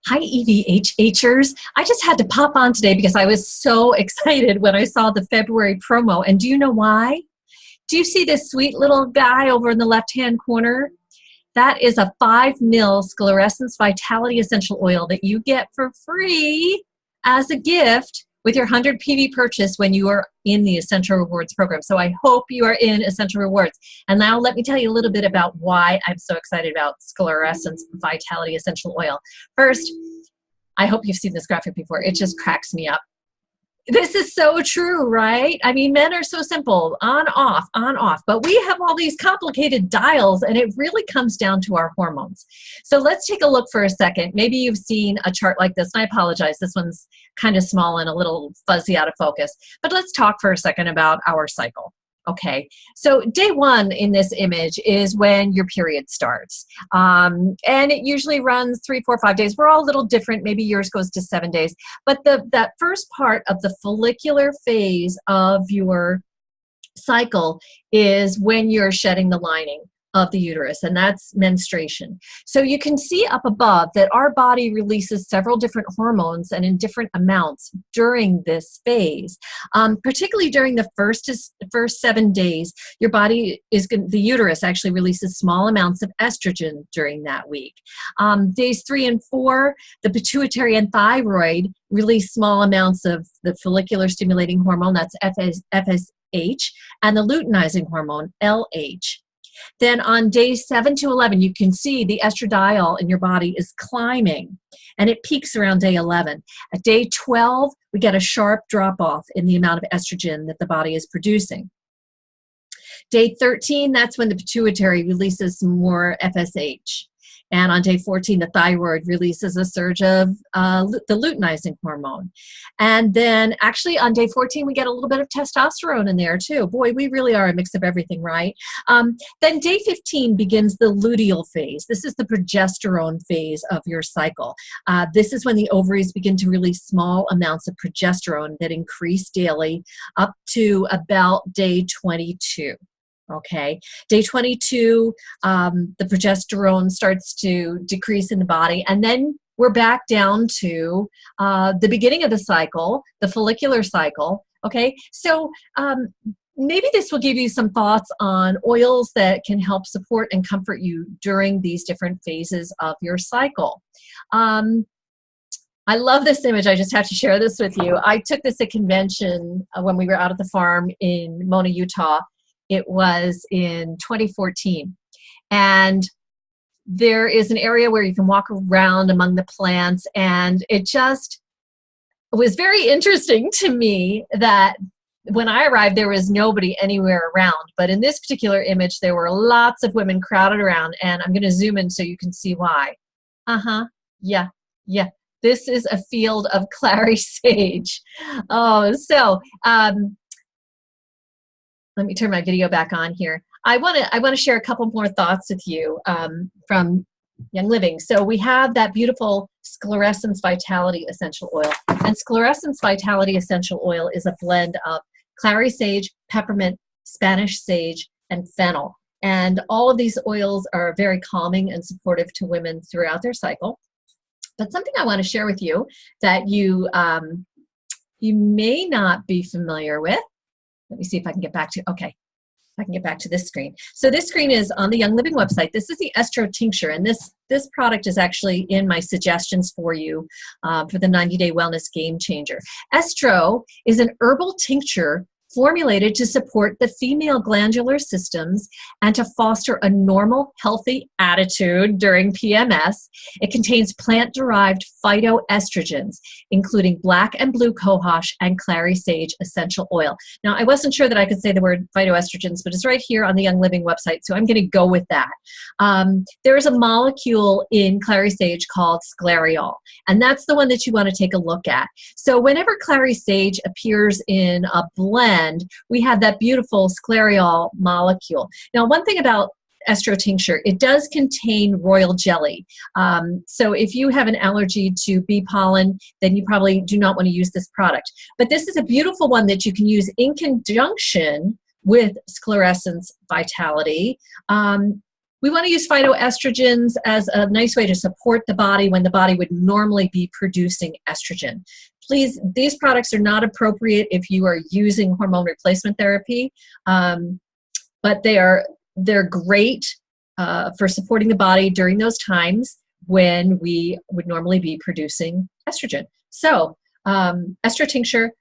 Hi, EVHHers. I just had to pop on today because I was so excited when I saw the February promo. And do you know why? Do you see this sweet little guy over in the left-hand corner? That is a 5 ml SclarEssence Vitality Essential Oil that you get for free as a gift with your 100 PV purchase when you are in the Essential Rewards program. So I hope you are in Essential Rewards. And now let me tell you a little bit about why I'm so excited about SclarEssence Vitality Essential Oil. First, I hope you've seen this graphic before. It just cracks me up. This is so true, right? I mean, men are so simple, on, off, but we have all these complicated dials, and it really comes down to our hormones. So let's take a look for a second. Maybe you've seen a chart like this, and I apologize, this one's kind of small and a little fuzzy out of focus, but let's talk for a second about our cycle. Okay, so day one in this image is when your period starts. And it usually runs 3, 4, 5 days. We're all a little different. Maybe yours goes to 7 days. But that first part of the follicular phase of your cycle is when you're shedding the lining of the uterus, and that's menstruation. So you can see up above that our body releases several different hormones and in different amounts during this phase. Particularly during the first 7 days, your body the uterus actually releases small amounts of estrogen during that week. Days 3 and 4, the pituitary and thyroid release small amounts of the follicular stimulating hormone, that's FSH, and the luteinizing hormone, LH. Then on days 7 to 11, you can see the estradiol in your body is climbing, and it peaks around day 11. At day 12, we get a sharp drop-off in the amount of estrogen that the body is producing. Day 13, that's when the pituitary releases some more FSH. And on day 14, the thyroid releases a surge of the luteinizing hormone. And then actually on day 14, we get a little bit of testosterone in there too. Boy, we really are a mix of everything, right? Then day 15 begins the luteal phase. This is the progesterone phase of your cycle. This is when the ovaries begin to release small amounts of progesterone that increase daily up to about day 22. Okay, day 22, the progesterone starts to decrease in the body, and then we're back down to the beginning of the cycle, the follicular cycle. Okay, so maybe this will give you some thoughts on oils that can help support and comfort you during these different phases of your cycle. I love this image. I just have to share this with you. I took this at convention when we were out at the farm in Mona, Utah. It was in 2014. And there is an area where you can walk around among the plants, and it just was very interesting to me that when I arrived, there was nobody anywhere around. But in this particular image, there were lots of women crowded around, and I'm going to zoom in so you can see why. Yeah. This is a field of Clary sage. Oh, so let me turn my video back on here. I want to share a couple more thoughts with you from Young Living. So we have that beautiful SclarEssence Vitality Essential Oil. And SclarEssence Vitality Essential Oil is a blend of Clary sage, peppermint, Spanish sage, and fennel. And all of these oils are very calming and supportive to women throughout their cycle. But something I want to share with you that you may not be familiar with. Let me see if I can get back to, okay, I can get back to this screen. So this screen is on the Young Living website. This is the Estro tincture, and this product is actually in my suggestions for you for the 90-day wellness game changer. Estro is an herbal tincture formulated to support the female glandular systems and to foster a normal, healthy attitude during PMS. It contains plant-derived phytoestrogens, including black and blue cohosh and Clary sage essential oil. Now, I wasn't sure that I could say the word phytoestrogens, but it's right here on the Young Living website, so I'm going to go with that. There is a molecule in Clary sage called sclareol, and that's the one that you want to take a look at. So whenever Clary sage appears in a blend, we have that beautiful sclareol molecule. Now, one thing about Estro tincture, it does contain royal jelly. So if you have an allergy to bee pollen, then you probably do not want to use this product. But this is a beautiful one that you can use in conjunction with SclarEssence Vitality. We want to use phytoestrogens as a nice way to support the body when the body would normally be producing estrogen. Please, these products are not appropriate if you are using hormone replacement therapy, but they're great for supporting the body during those times when we would normally be producing estrogen. So, Estro tincture,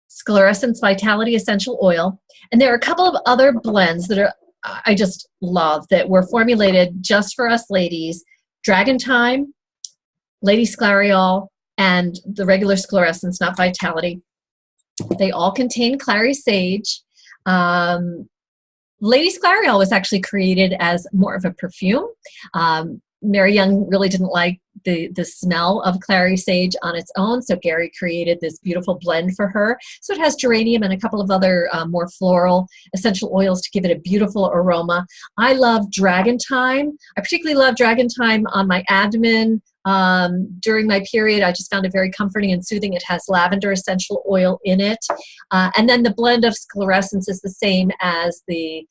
SclarEssence Vitality Essential Oil, and there are a couple of other blends that are I just love that were formulated just for us ladies. Dragon Time, Lady Sclareol, and the regular SclarEssence, not Vitality. They all contain Clary sage. Lady Sclareol was actually created as more of a perfume. Mary Young really didn't like the smell of Clary sage on its own, so Gary created this beautiful blend for her. So it has geranium and a couple of other more floral essential oils to give it a beautiful aroma. I love Dragon Time. I particularly love Dragon Time on my abdomen. During my period, I just found it very comforting and soothing. It has lavender essential oil in it. And then the blend of SclarEssence is the same as the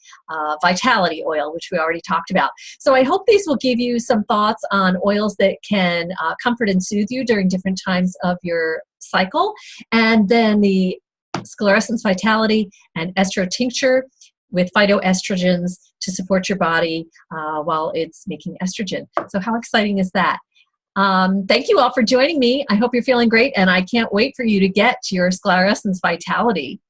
Vitality oil, which we already talked about. So I hope these will give you some thoughts on oils that can comfort and soothe you during different times of your cycle. And then the SclarEssence Vitality and Estro tincture with phytoestrogens to support your body while it's making estrogen. So how exciting is that? Thank you all for joining me. I hope you're feeling great, and I can't wait for you to get your SclarEssence Vitality.